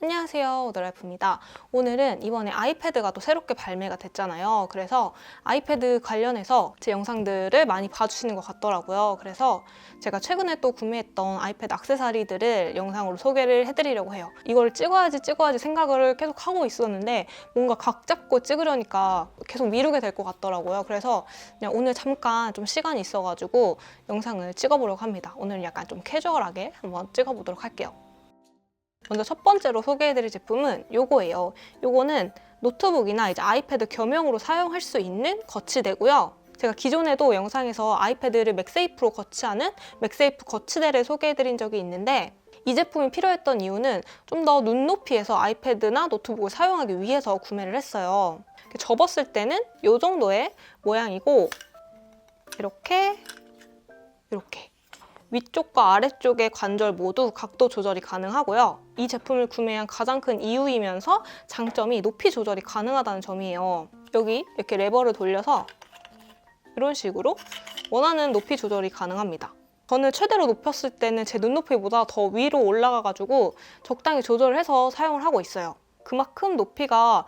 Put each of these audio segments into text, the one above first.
안녕하세요, 오더라이프입니다. 오늘은 이번에 아이패드가 또 새롭게 발매가 됐잖아요. 그래서 아이패드 관련해서 제 영상들을 많이 봐주시는 것 같더라고요. 그래서 제가 최근에 또 구매했던 아이패드 액세서리들을 영상으로 소개를 해드리려고 해요. 이걸 찍어야지 생각을 계속 하고 있었는데 뭔가 각 잡고 찍으려니까 계속 미루게 될 것 같더라고요. 그래서 그냥 오늘 잠깐 좀 시간이 있어가지고 영상을 찍어보려고 합니다. 오늘은 약간 좀 캐주얼하게 한번 찍어보도록 할게요. 먼저 첫 번째로 소개해드릴 제품은 요거예요. 요거는 노트북이나 이제 아이패드 겸용으로 사용할 수 있는 거치대고요. 제가 기존에도 영상에서 아이패드를 맥세이프로 거치하는 맥세이프 거치대를 소개해드린 적이 있는데 이 제품이 필요했던 이유는 좀 더 눈높이에서 아이패드나 노트북을 사용하기 위해서 구매를 했어요. 접었을 때는 이 정도의 모양이고 이렇게 위쪽과 아래쪽의 관절 모두 각도 조절이 가능하고요. 이 제품을 구매한 가장 큰 이유이면서 장점이 높이 조절이 가능하다는 점이에요. 여기 이렇게 레버를 돌려서 이런 식으로 원하는 높이 조절이 가능합니다. 저는 최대로 높였을 때는 제 눈높이보다 더 위로 올라가가지고 적당히 조절을 해서 사용을 하고 있어요. 그만큼 높이가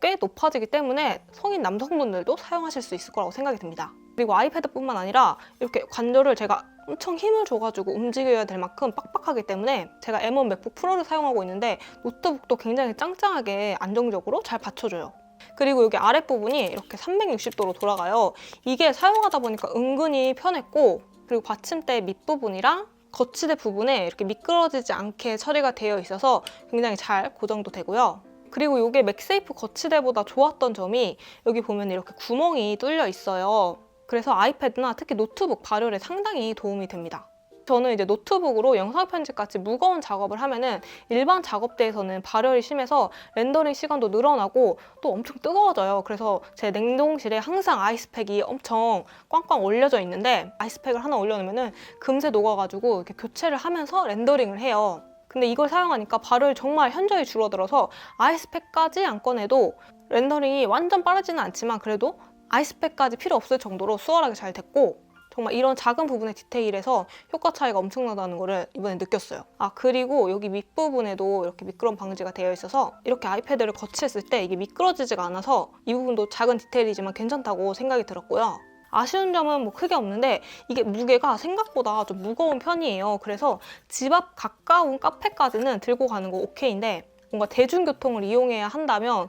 꽤 높아지기 때문에 성인 남성분들도 사용하실 수 있을 거라고 생각이 듭니다. 그리고 아이패드뿐만 아니라 이렇게 관절을 제가 엄청 힘을 줘가지고 움직여야 될 만큼 빡빡하기 때문에 제가 M1 맥북 프로를 사용하고 있는데 노트북도 굉장히 짱짱하게 안정적으로 잘 받쳐줘요. 그리고 여기 아랫부분이 이렇게 360도로 돌아가요. 이게 사용하다 보니까 은근히 편했고 그리고 받침대 밑부분이랑 거치대 부분에 이렇게 미끄러지지 않게 처리가 되어 있어서 굉장히 잘 고정도 되고요. 그리고 이게 맥세이프 거치대보다 좋았던 점이 여기 보면 이렇게 구멍이 뚫려 있어요. 그래서 아이패드나 특히 노트북 발열에 상당히 도움이 됩니다. 저는 이제 노트북으로 영상 편집같이 무거운 작업을 하면은 일반 작업대에서는 발열이 심해서 렌더링 시간도 늘어나고 또 엄청 뜨거워져요. 그래서 제 냉동실에 항상 아이스팩이 엄청 꽝꽝 올려져 있는데 아이스팩을 하나 올려놓으면은 금세 녹아가지고 이렇게 교체를 하면서 렌더링을 해요. 근데 이걸 사용하니까 발열이 정말 현저히 줄어들어서 아이스팩까지 안 꺼내도 렌더링이 완전 빠르지는 않지만 그래도 아이스팩까지 필요 없을 정도로 수월하게 잘 됐고 정말 이런 작은 부분의 디테일에서 효과 차이가 엄청나다는 거를 이번에 느꼈어요. 그리고 여기 밑부분에도 이렇게 미끄럼 방지가 되어 있어서 이렇게 아이패드를 거치했을 때 이게 미끄러지지가 않아서 이 부분도 작은 디테일이지만 괜찮다고 생각이 들었고요. 아쉬운 점은 뭐 크게 없는데 이게 무게가 생각보다 좀 무거운 편이에요. 그래서 집 앞 가까운 카페까지는 들고 가는 거 오케이인데 뭔가 대중교통을 이용해야 한다면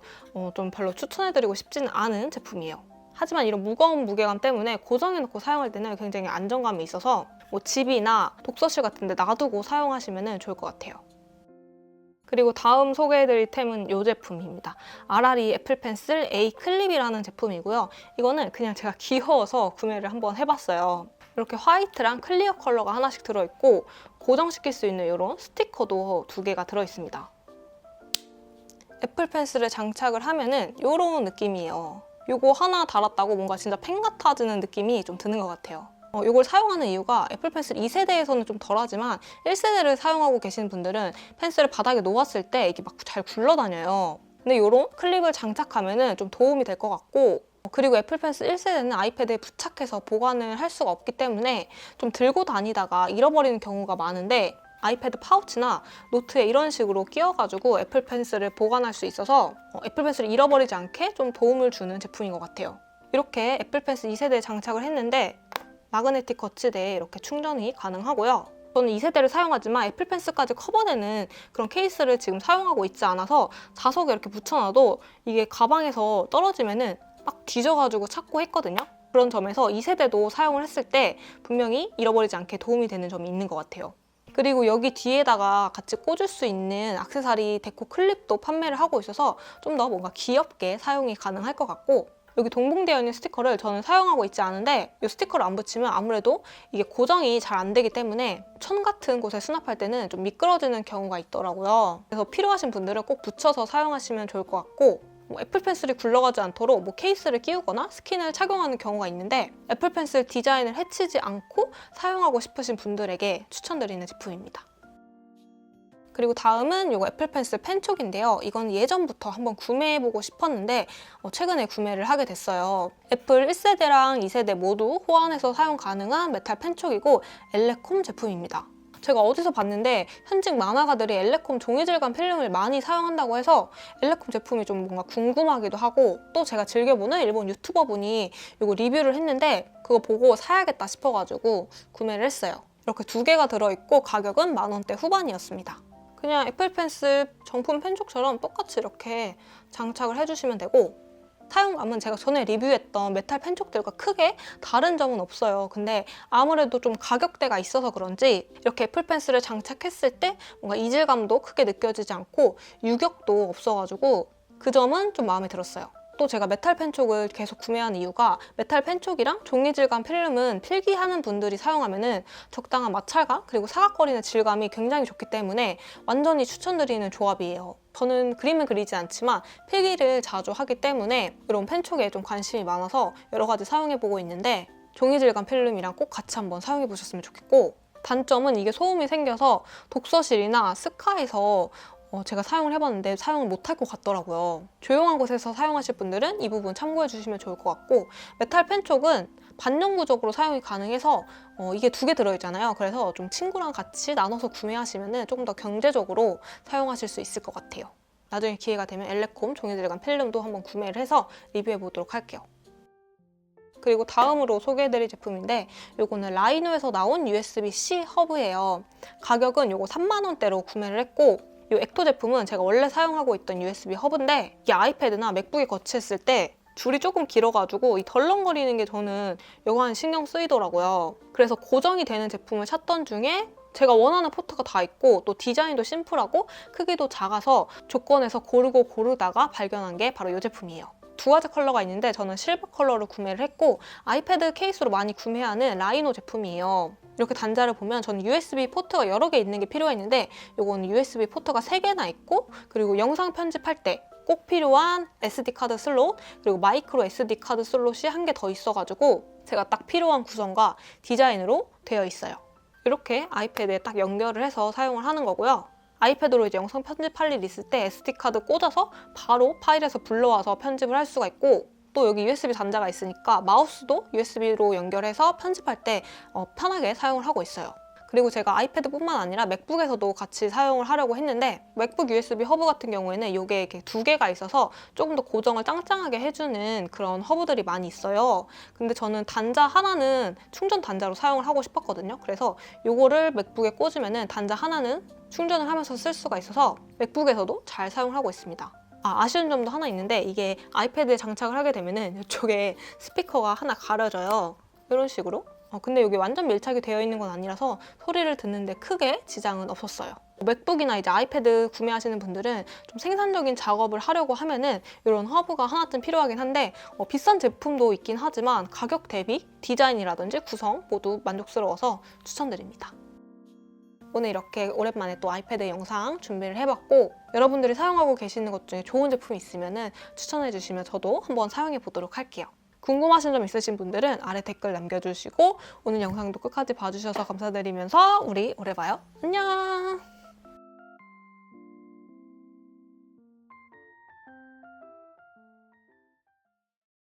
좀 별로 추천해드리고 싶지는 않은 제품이에요. 하지만 이런 무거운 무게감 때문에 고정해놓고 사용할 때는 굉장히 안정감이 있어서 뭐 집이나 독서실 같은 데 놔두고 사용하시면 좋을 것 같아요. 그리고 다음 소개해드릴 템은 이 제품입니다. 아라리 애플 펜슬 A 클립이라는 제품이고요. 이거는 그냥 제가 귀여워서 구매를 한번 해봤어요. 이렇게 화이트랑 클리어 컬러가 하나씩 들어있고 고정시킬 수 있는 이런 스티커도 2개가 들어있습니다. 애플 펜슬을 장착을 하면은 이런 느낌이에요. 이거 하나 달았다고 뭔가 진짜 펜 같아지는 느낌이 좀 드는 것 같아요. 이걸 사용하는 이유가 애플 펜슬 2세대에서는 좀 덜하지만 1세대를 사용하고 계신 분들은 펜슬을 바닥에 놓았을 때 이게 막 잘 굴러다녀요. 근데 이런 클립을 장착하면 좀 도움이 될 것 같고 그리고 애플 펜슬 1세대는 아이패드에 부착해서 보관을 할 수가 없기 때문에 좀 들고 다니다가 잃어버리는 경우가 많은데 아이패드 파우치나 노트에 이런 식으로 끼워가지고 애플 펜슬을 보관할 수 있어서 애플 펜슬을 잃어버리지 않게 좀 도움을 주는 제품인 것 같아요. 이렇게 애플 펜슬 2세대에 장착을 했는데 마그네틱 거치대에 이렇게 충전이 가능하고요. 저는 2세대를 사용하지만 애플 펜슬까지 커버되는 그런 케이스를 지금 사용하고 있지 않아서 자석에 이렇게 붙여놔도 이게 가방에서 떨어지면은 막 뒤져가지고 찾고 했거든요. 그런 점에서 2세대도 사용을 했을 때 분명히 잃어버리지 않게 도움이 되는 점이 있는 것 같아요. 그리고 여기 뒤에다가 같이 꽂을 수 있는 액세서리 데코 클립도 판매를 하고 있어서 좀 더 뭔가 귀엽게 사용이 가능할 것 같고 여기 동봉되어 있는 스티커를 저는 사용하고 있지 않은데 이 스티커를 안 붙이면 아무래도 이게 고정이 잘 안 되기 때문에 천 같은 곳에 수납할 때는 좀 미끄러지는 경우가 있더라고요. 그래서 필요하신 분들은 꼭 붙여서 사용하시면 좋을 것 같고 애플 펜슬이 굴러가지 않도록 케이스를 끼우거나 스킨을 착용하는 경우가 있는데 애플 펜슬 디자인을 해치지 않고 사용하고 싶으신 분들에게 추천드리는 제품입니다. 그리고 다음은 이거 애플 펜슬 펜촉인데요. 이건 예전부터 한번 구매해보고 싶었는데 최근에 구매를 하게 됐어요. 애플 1세대랑 2세대 모두 호환해서 사용 가능한 메탈 펜촉이고 엘레콤 제품입니다. 제가 어디서 봤는데 현직 만화가들이 엘레콤 종이 질감 필름을 많이 사용한다고 해서 엘레콤 제품이 좀 뭔가 궁금하기도 하고, 또 제가 즐겨보는 일본 유튜버분이 이거 리뷰를 했는데 그거 보고 사야겠다 싶어가지고 구매를 했어요. 이렇게 2개가 들어있고 가격은 10,000원대 후반이었습니다. 그냥 애플 펜슬 정품 펜촉처럼 똑같이 이렇게 장착을 해주시면 되고, 사용감은 제가 전에 리뷰했던 메탈 펜촉들과 크게 다른 점은 없어요. 근데 아무래도 좀 가격대가 있어서 그런지 이렇게 애플 펜슬을 장착했을 때 뭔가 이질감도 크게 느껴지지 않고 유격도 없어가지고 그 점은 좀 마음에 들었어요. 또 제가 메탈 펜촉을 계속 구매한 이유가, 메탈 펜촉이랑 종이 질감 필름은 필기하는 분들이 사용하면은 적당한 마찰감 그리고 사각거리는 질감이 굉장히 좋기 때문에 완전히 추천드리는 조합이에요. 저는 그림은 그리지 않지만 필기를 자주 하기 때문에 이런 펜촉에 좀 관심이 많아서 여러 가지 사용해보고 있는데, 종이 질감 필름이랑 꼭 같이 한번 사용해보셨으면 좋겠고, 단점은 이게 소음이 생겨서 독서실이나 스카에서 제가 사용을 해봤는데 사용을 못할 것 같더라고요. 조용한 곳에서 사용하실 분들은 이 부분 참고해 주시면 좋을 것 같고, 메탈 펜촉은 반영구적으로 사용이 가능해서 이게 2개 들어있잖아요. 그래서 좀 친구랑 같이 나눠서 구매하시면 조금 더 경제적으로 사용하실 수 있을 것 같아요. 나중에 기회가 되면 엘레콤 종이 질감 필름도 한번 구매를 해서 리뷰해 보도록 할게요. 그리고 다음으로 소개해드릴 제품인데, 이거는 라이노에서 나온 USB-C 허브예요. 가격은 이거 30,000원대로 구매를 했고, 이 액토 제품은 제가 원래 사용하고 있던 USB 허브인데, 이게 아이패드나 맥북에 거치했을 때 줄이 조금 길어가지고 이 덜렁거리는 게 저는 여간 신경 쓰이더라고요. 그래서 고정이 되는 제품을 찾던 중에 제가 원하는 포트가 다 있고 또 디자인도 심플하고 크기도 작아서 조건에서 고르다가 발견한 게 바로 이 제품이에요. 2가지 컬러가 있는데 저는 실버 컬러를 구매를 했고, 아이패드 케이스로 많이 구매하는 라이노 제품이에요. 이렇게 단자를 보면 저는 USB 포트가 여러 개 있는 게 필요했는데, 이건 USB 포트가 3개나 있고, 그리고 영상 편집할 때 꼭 필요한 SD카드 슬롯, 그리고 마이크로 SD카드 슬롯이 1개 더 있어가지고 제가 딱 필요한 구성과 디자인으로 되어 있어요. 이렇게 아이패드에 딱 연결을 해서 사용을 하는 거고요. 아이패드로 이제 영상 편집할 일 있을 때 SD카드 꽂아서 바로 파일에서 불러와서 편집을 할 수가 있고, 또 여기 USB 단자가 있으니까 마우스도 USB로 연결해서 편집할 때 편하게 사용을 하고 있어요. 그리고 제가 아이패드뿐만 아니라 맥북에서도 같이 사용을 하려고 했는데, 맥북 USB 허브 같은 경우에는 이게 이렇게 2개가 있어서 조금 더 고정을 짱짱하게 해주는 그런 허브들이 많이 있어요. 근데 저는 단자 하나는 충전 단자로 사용을 하고 싶었거든요. 그래서 이거를 맥북에 꽂으면 단자 하나는 충전을 하면서 쓸 수가 있어서 맥북에서도 잘 사용을 하고 있습니다. 아쉬운 점도 하나 있는데, 이게 아이패드에 장착을 하게 되면은 이쪽에 스피커가 하나 가려져요. 이런 식으로. 근데 이게 완전 밀착이 되어 있는 건 아니라서 소리를 듣는데 크게 지장은 없었어요. 맥북이나 이제 아이패드 구매하시는 분들은 좀 생산적인 작업을 하려고 하면은 이런 허브가 하나쯤 필요하긴 한데, 비싼 제품도 있긴 하지만 가격 대비 디자인이라든지 구성 모두 만족스러워서 추천드립니다. 오늘 이렇게 오랜만에 또 아이패드 영상 준비를 해봤고, 여러분들이 사용하고 계시는 것 중에 좋은 제품이 있으면 추천해 주시면 저도 한번 사용해 보도록 할게요. 궁금하신 점 있으신 분들은 아래 댓글 남겨주시고, 오늘 영상도 끝까지 봐주셔서 감사드리면서 우리 오래 봐요. 안녕!